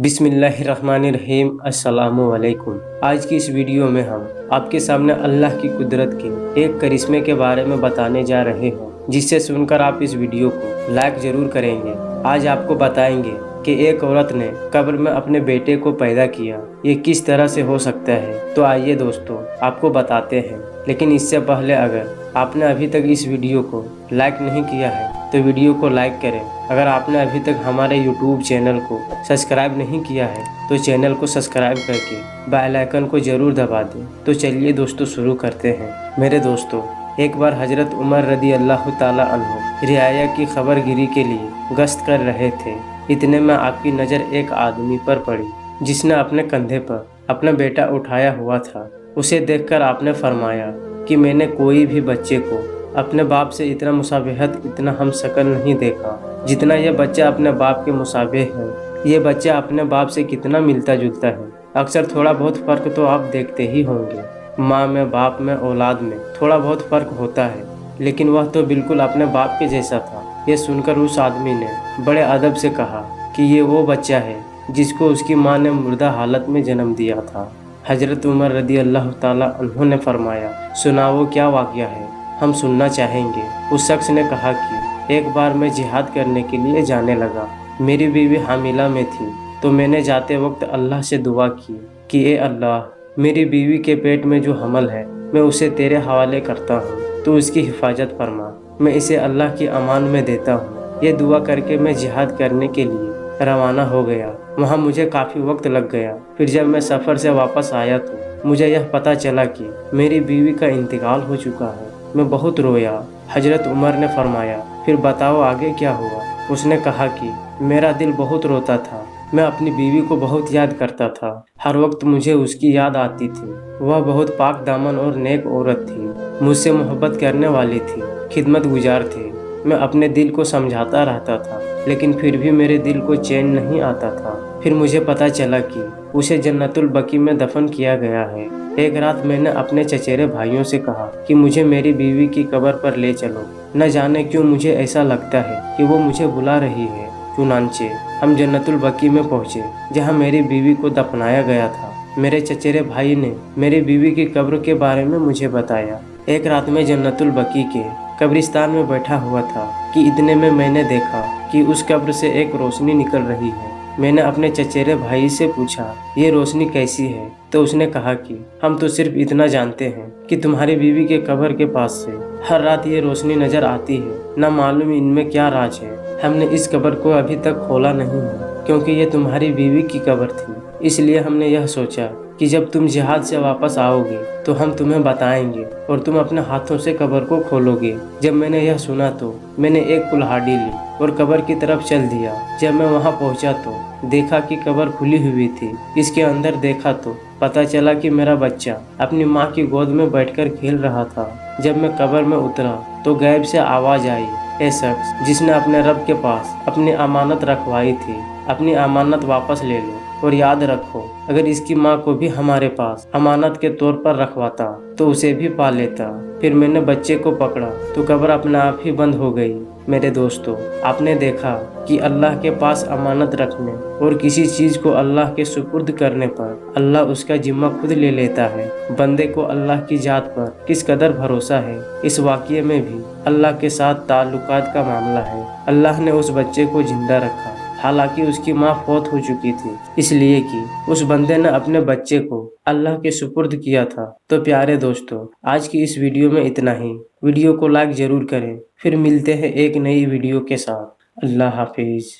बिस्मिल्लाहिर्रहमानिर्रहीम। अस्सलामु अलैकुम। आज की इस वीडियो में हम आपके सामने अल्लाह की कुदरत के एक करिश्मे के बारे में बताने जा रहे हैं, जिससे सुनकर आप इस वीडियो को लाइक जरूर करेंगे। आज आपको बताएंगे कि एक औरत ने कब्र में अपने बेटे को पैदा किया, ये किस तरह से हो सकता है। तो आइए दोस्तों, आपको बताते हैं। लेकिन इससे पहले अगर आपने अभी तक इस वीडियो को लाइक नहीं किया है तो वीडियो को लाइक करें। अगर आपने अभी तक हमारे YouTube चैनल को सब्सक्राइब नहीं किया है तो चैनल को सब्सक्राइब करके बेल आइकन को जरूर दबा दें। तो चलिए दोस्तों, शुरू करते हैं। मेरे दोस्तों, एक बार हजरत उमर रदी अल्लाह ताला अन्हु रियाया की खबरगिरी के लिए गश्त कर रहे थे। इतने में आपकी नज़र एक आदमी पर पड़ी जिसने अपने कंधे पर अपना बेटा उठाया हुआ था। उसे देखकर आपने फरमाया कि मैंने कोई भी बच्चे को अपने बाप से इतना मुसाबिहत, इतना हम शक्ल नहीं देखा जितना यह बच्चा अपने बाप के मुसाबिह है। ये बच्चा अपने बाप से कितना मिलता जुलता है। अक्सर थोड़ा बहुत फ़र्क तो आप देखते ही होंगे, माँ में, बाप में, औलाद में थोड़ा बहुत फ़र्क होता है, लेकिन वह तो बिल्कुल अपने बाप के जैसा था। यह सुनकर उस आदमी ने बड़े अदब से कहा कि ये वो बच्चा है जिसको उसकी माँ ने मुर्दा हालत में जन्म दिया था। हजरत उमर रदी अल्लाह ताला अन्हु ने फरमाया, सुनाओ क्या वाक़या है, हम सुनना चाहेंगे। उस शख्स ने कहा कि एक बार मैं जिहाद करने के लिए जाने लगा। मेरी बीवी हामिला में थी, तो मैंने जाते वक्त अल्लाह से दुआ की कि ए अल्लाह, मेरी बीवी के पेट में जो हमल है मैं उसे तेरे हवाले करता हूँ, तो उसकी हिफाजत फरमा, मैं इसे अल्लाह की अमान में देता हूँ। ये दुआ करके मैं जिहाद करने के लिए रवाना हो गया। वहाँ मुझे काफ़ी वक्त लग गया। फिर जब मैं सफ़र से वापस आया तो मुझे यह पता चला कि मेरी बीवी का इंतकाल हो चुका है। मैं बहुत रोया। हजरत उमर ने फरमाया, फिर बताओ आगे क्या हुआ। उसने कहा कि मेरा दिल बहुत रोता था। मैं अपनी बीवी को बहुत याद करता था। हर वक्त मुझे उसकी याद आती थी। वह बहुत पाक दामन और नेक औरत थी, मुझसे मोहब्बत करने वाली थी, खिदमत गुजार थी। मैं अपने दिल को समझाता रहता था, लेकिन फिर भी मेरे दिल को चैन नहीं आता था। फिर मुझे पता चला कि उसे जन्नतुल बकी में दफन किया गया है। एक रात मैंने अपने चचेरे भाइयों से कहा कि मुझे मेरी बीवी की कब्र पर ले चलो। न जाने क्यों मुझे ऐसा लगता है कि वो मुझे बुला रही है। चुनांचे हम जन्नतुल बकी में पहुँचे, जहाँ मेरी बीवी को दफनाया गया था। मेरे चचेरे भाई ने मेरी बीवी की कब्र के बारे में मुझे बताया। एक रात में जन्नतुल बकी के कब्रिस्तान में बैठा हुआ था कि इतने में मैंने देखा कि उस कब्र से एक रोशनी निकल रही है। मैंने अपने चचेरे भाई से पूछा, ये रोशनी कैसी है? तो उसने कहा कि हम तो सिर्फ इतना जानते हैं कि तुम्हारी बीवी के कब्र के पास से हर रात ये रोशनी नजर आती है। न मालूम इनमें क्या राज है। हमने इस कब्र को अभी तक खोला नहीं है, क्योंकि ये तुम्हारी बीवी की कब्र थी। इसलिए हमने यह सोचा कि जब तुम जिहाद से वापस आओगे तो हम तुम्हें बताएंगे और तुम अपने हाथों से कब्र को खोलोगे। जब मैंने यह सुना तो मैंने एक कुल्हाड़ी ली और कब्र की तरफ चल दिया। जब मैं वहां पहुंचा तो देखा कि कब्र खुली हुई थी। इसके अंदर देखा तो पता चला कि मेरा बच्चा अपनी माँ की गोद में बैठकर खेल रहा था। जब मैं कब्र में उतरा तो गैब से आवाज आई, ए शख्स जिसने अपने रब के पास अपनी अमानत रखवाई थी, अपनी अमानत वापस ले लो और याद रखो, अगर इसकी माँ को भी हमारे पास अमानत के तौर पर रखवाता तो उसे भी पा लेता। फिर मैंने बच्चे को पकड़ा तो कब्र अपने आप ही बंद हो गई। मेरे दोस्तों, आपने देखा कि अल्लाह के पास अमानत रखने और किसी चीज को अल्लाह के सुपुर्द करने पर अल्लाह उसका जिम्मा खुद ले लेता है। बंदे को अल्लाह की जात पर किस कदर भरोसा है, इस वाक़ये में भी अल्लाह के साथ ताल्लुकात का मामला है। अल्लाह ने उस बच्चे को जिंदा रखा, हालांकि उसकी माँ फौत हो चुकी थी, इसलिए कि उस बंदे ने अपने बच्चे को अल्लाह के सुपुर्द किया था। तो प्यारे दोस्तों, आज की इस वीडियो में इतना ही। वीडियो को लाइक जरूर करें। फिर मिलते हैं एक नई वीडियो के साथ। अल्लाह हाफिज।